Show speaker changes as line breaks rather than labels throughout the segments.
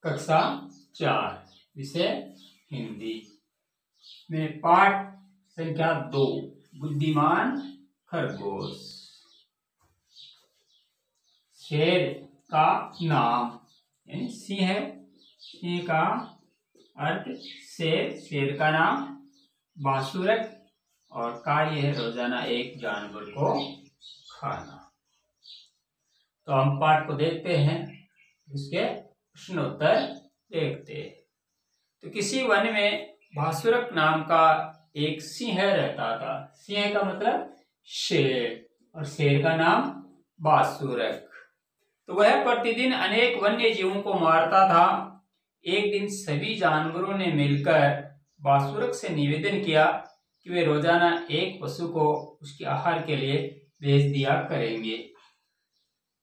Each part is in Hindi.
कक्षा 4 विषय हिंदी में पाठ संख्या 2 बुद्धिमान खरगोश। शेर का नाम यानी सिंह, सिंह का अर्थ शेर, शेर का नाम बासुरक और कार्य है रोजाना एक जानवर को खाना। तो हम पाठ को देखते हैं, इसके प्रश्नोत्तर देखते हैं। तो किसी वन में बासुरक नाम का एक सिंह रहता था। सिंह का मतलब शेर और शेर का नाम बासुरक। तो वह प्रतिदिन अनेक वन्य जीवों को मारता था। एक दिन सभी जानवरों ने मिलकर बासुरक से निवेदन किया कि वे रोजाना एक पशु को उसके आहार के लिए भेज दिया करेंगे।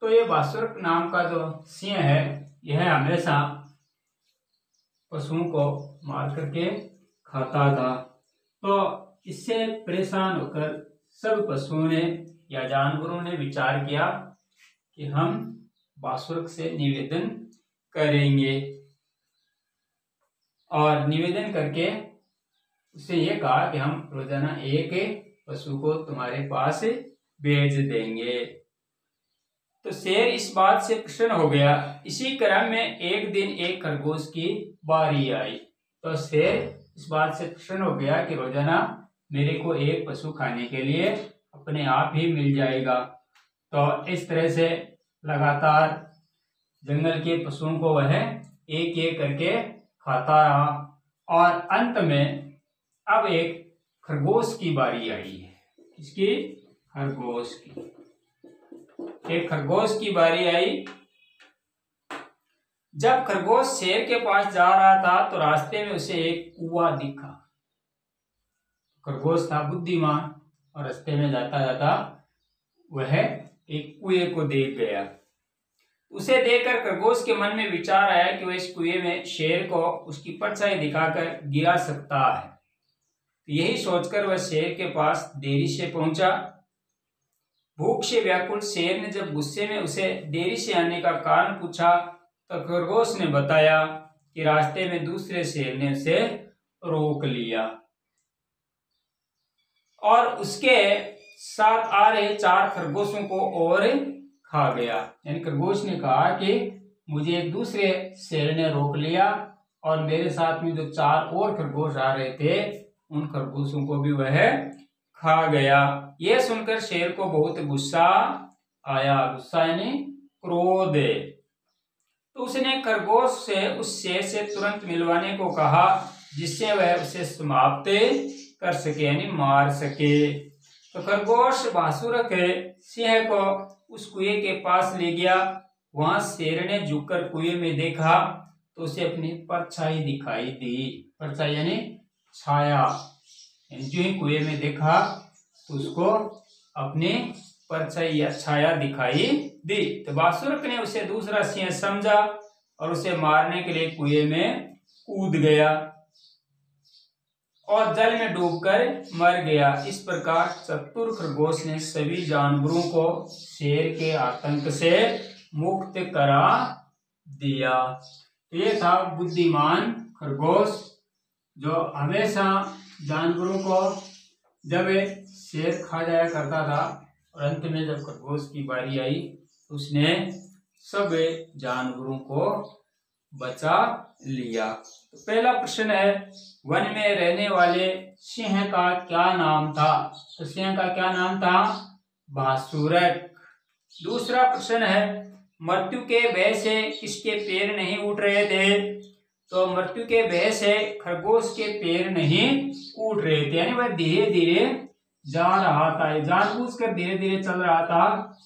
तो ये बासुरक नाम का जो सिंह है, यह हमेशा पशुओं को मार करके खाता था। तो इससे परेशान होकर सब पशुओं ने या जानवरों ने विचार किया कि हम बासुरक से निवेदन करेंगे और निवेदन करके उससे ये कहा कि हम रोजाना एक पशु को तुम्हारे पास भेज देंगे। तो शेर इस बात से प्रसन्न हो गया। इसी क्रम में एक दिन एक खरगोश की बारी आई। तो शेर इस बात से प्रसन्न हो गया कि रोजाना मेरे को एक पशु खाने के लिए अपने आप ही मिल जाएगा। तो इस तरह से लगातार जंगल के पशुओं को वह एक एक करके खाता रहा और अंत में अब एक खरगोश की बारी आई है। किसकी? खरगोश की। एक खरगोश की बारी आई। जब खरगोश शेर के पास जा रहा था तो रास्ते में उसे एक कुआं दिखा। खरगोश था बुद्धिमान और रास्ते में जाता जाता वह एक कुएं को देख गया। उसे देखकर खरगोश के मन में विचार आया कि वह इस कुएं में शेर को उसकी परछाई दिखाकर गिरा सकता है। तो यही सोचकर वह शेर के पास देरी से पहुंचा। भूख से व्याकुल शेर ने जब गुस्से में उसे देरी से आने का कारण पूछा तो खरगोश ने बताया कि रास्ते में दूसरे शेर ने उसे रोक लिया और उसके साथ आ रहे 4 खरगोशों को और खा गया। यानी खरगोश ने कहा कि मुझे एक दूसरे शेर ने रोक लिया और मेरे साथ में जो 4 और खरगोश आ रहे थे उन खरगोशों को भी वह खा गया। यह सुनकर शेर को बहुत गुस्सा आया। गुस्सा यानी क्रोध। तो उसने खरगोश से उस शेर से तुरंत मिलवाने को कहा जिससे वह उसे समाप्त कर सके यानी मार सके। तो खरगोश बासुरक सिंह को उस कुएं के पास ले गया। वहां शेर ने झुककर कुएं में देखा तो उसे अपनी परछाई दिखाई दी। परछाई यानी छाया। जो ही कुएं में देखा तो उसको अपनी परछाई या छाया दिखाई दी। तो बासुरक ने उसे दूसरा सिंह समझा और उसे मारने के लिए कुएं में कूद गया और जल में डूबकर मर गया। इस प्रकार चतुर खरगोश ने सभी जानवरों को शेर के आतंक से मुक्त करा दिया। तो ये था बुद्धिमान खरगोश जो हमेशा जानवरों को जब शेर खा जाया करता था और अंत में जब खरगोश की बारी आई उसने सब जानवरों को बचा लिया। तो पहला प्रश्न है, वन में रहने वाले सिंह का क्या नाम था? तो सिंह का क्या नाम था? बासुरक। दूसरा प्रश्न है, मृत्यु के भय से किसके पैर नहीं उठ रहे थे? तो मृत्यु के भय से खरगोश के पैर नहीं उठ रहे थे यानी वह धीरे धीरे जा रहा था, जानबूझकर धीरे धीरे चल रहा था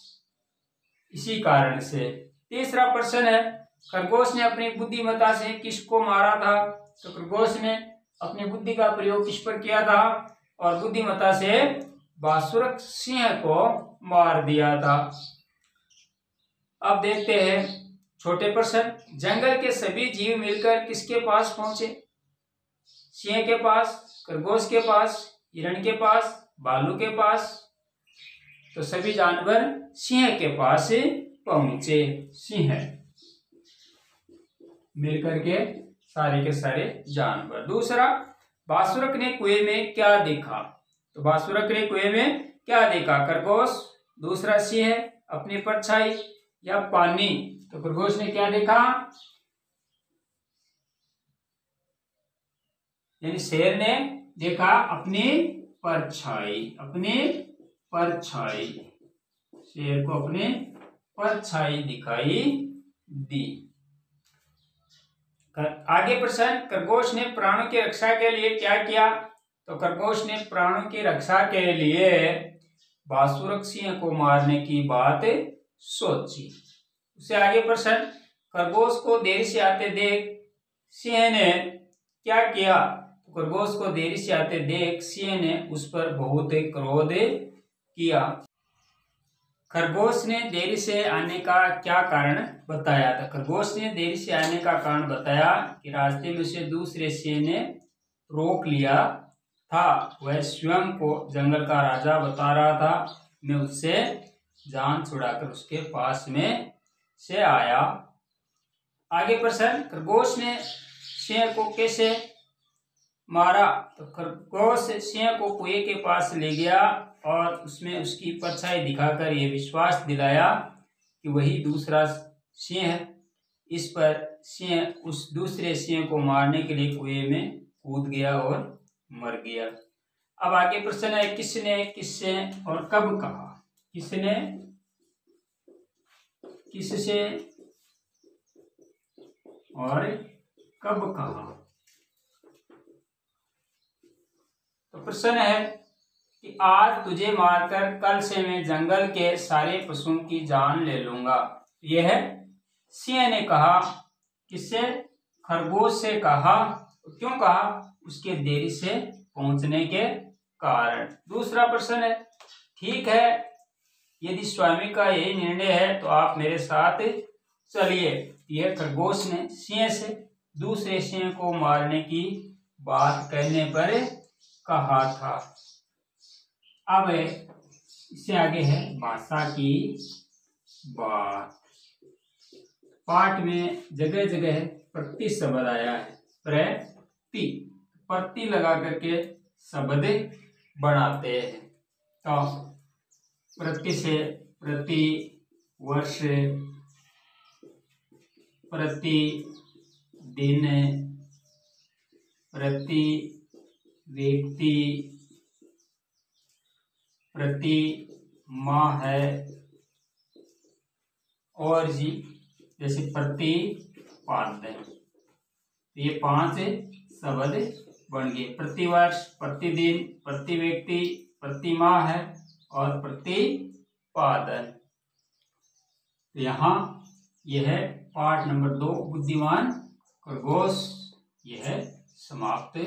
इसी कारण से। तीसरा प्रश्न है, खरगोश ने अपनी बुद्धिमत्ता से किसको मारा था? तो खरगोश ने अपनी बुद्धि का प्रयोग किस पर किया था और बुद्धिमत्ता से बासुरक सिंह को मार दिया था। अब देखते हैं छोटे प्रश्न, जंगल के सभी जीव मिलकर किसके पास पहुंचे? सिंह के पास, खरगोश के पास, हिरण के पास, भालू के पास। तो सभी जानवर सिंह के पास पहुंचे। सिंह मिलकर के सारे के सारे जानवर। दूसरा, बासुरक ने कुएं में क्या देखा? तो बासुरक ने कुएं में क्या देखा? खरगोश, दूसरा सिंह, अपनी परछाई या पानी? तो खरगोश ने क्या देखा? यानी शेर ने देखा अपनी परछाई, अपनी परछाई, शेर को अपनी परछाई दिखाई दी। आगे प्रश्न, खरगोश ने प्राणों की रक्षा के लिए क्या किया? तो खरगोश ने प्राणों की रक्षा के लिए बासुरक सिंह को मारने की बात सोची। उससे आगे प्रश्न, खरगोश को देरी से आते देख सिंह ने क्या किया? तो खरगोश को देरी से आते देख सिंह ने उस पर बहुत क्रोध किया। खरगोश ने देरी से आने का क्या कारण बताया था? खरगोश ने देरी से आने का कारण बताया कि रास्ते में से दूसरे सिंह ने रोक लिया था। वह स्वयं को जंगल का राजा बता रहा था। मैं उससे जान छुड़ाकर उसके पास में से आया। आगे प्रश्न, खरगोश ने सिंह को कैसे मारा? तो खरगोश सिंह को कुएं के पास ले गया और उसमें उसकी परछाई दिखाकर यह विश्वास दिलाया कि वही दूसरा सिंह है। इस पर सिंह उस दूसरे सिंह को मारने के लिए कुएं में कूद गया और मर गया। अब आगे प्रश्न है, किसने किससे और कब कहा? किसने किससे और कब कहा? तो प्रश्न है कि आज तुझे मारकर कल से मैं जंगल के सारे पशुओं की जान ले लूंगा। यह सिंह ने कहा। किससे? खरगोश से कहा। क्यों कहा? उसके देरी से पहुंचने के कारण। दूसरा प्रश्न है, ठीक है, यदि स्वामी का यही निर्णय है तो आप मेरे साथ चलिए। यह खरगोश ने सिंह से दूसरे सिंह को मारने की बात कहने पर कहा था। अब इससे आगे है भाषा की बात। पाठ में जगह जगह प्रति शब्द आया है। प्रति लगा करके शब्द बनाते हैं। तो प्रति से प्रति वर्ष, प्रति दिन, प्रति व्यक्ति, प्रति माह है, और जी जैसे प्रतिपाद्य। ये 5 शब्द बन गए। प्रतिवर्ष, प्रतिदिन, प्रति व्यक्ति, प्रति माह है और प्रतिपादन। यहाँ यह पाठ नंबर 2 बुद्धिमान खरगोश यह समाप्त